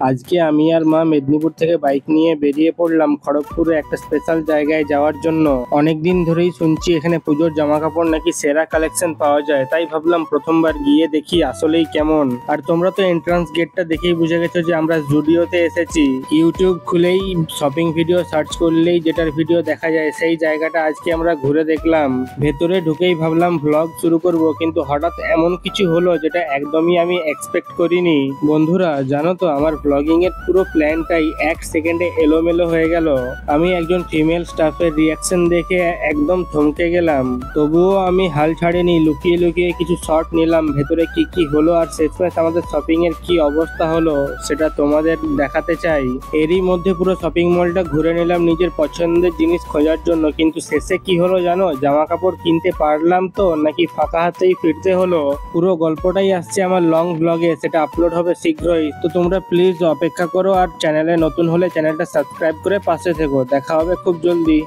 আজকে আমি আর মা মেদিনীপুর থেকে বাইক নিয়ে বেরিয়ে পড়লাম খড়গপুরে একটা স্পেশাল জায়গায় যাওয়ার জন্য। অনেকদিন ধরেই শুনছি এখানে পুজোর জামা কাপড় নাকি সেরা কালেকশন পাওয়া যায়, তাই ভাবলাম প্রথমবার গিয়ে দেখি আসলেই কেমন। আর তোমরা তো এন্ট্রান্স গেটটা দেখেই বুঝে গেছো যে আমরা জুডিওতে এসেছি। ইউটিউব খুলেই শপিং ভিডিও সার্চ করলেই যেটার ভিডিও দেখা যায় সেই জায়গাটা আজকে আমরা ঘুরে দেখলাম। ভেতরে ঢুকেই ভাবলাম ভ্লগ শুরু করব, কিন্তু হঠাৎ এমন কিছু হলো যেটা একদমই আমি এক্সপেক্ট করিনি। বন্ধুরা জানো তো, আমার ব্লগিং এর পুরো প্ল্যানটাই এক সেকেন্ডে এলোমেলো হয়ে গেল। আমি একজন ফিমেল স্টাফের রিয়াকশন দেখে একদম থমকে গেলাম, তবুও আমি হাল ছাড়িনি। লুকিয়ে লুকিয়ে কিছু শট নিলাম ভেতরে কি কি হলো, আর শেষমেশ আমাদের শপিং এর কি অবস্থা হলো সেটা তোমাদের দেখাতে চাই। এরই মধ্যে পুরো শপিং মলটা ঘুরে নিলাম নিজের পছন্দের জিনিস খোঁজার জন্য, কিন্তু শেষে কি হলো জানো? জামা কাপড় কিনতে পারলাম তো নাকি ফাঁকা হাতেই ফিরতে হলো, পুরো গল্পটাই আসছে আমার লং ব্লগে। সেটা আপলোড হবে শীঘ্রই, তো তোমরা প্লিজ অপেক্ষা করো। আর চ্যানেলে নতুন হলে চ্যানেলটা সাবস্ক্রাইব করে পাশে থেকো। দেখা হবে খুব জলদি।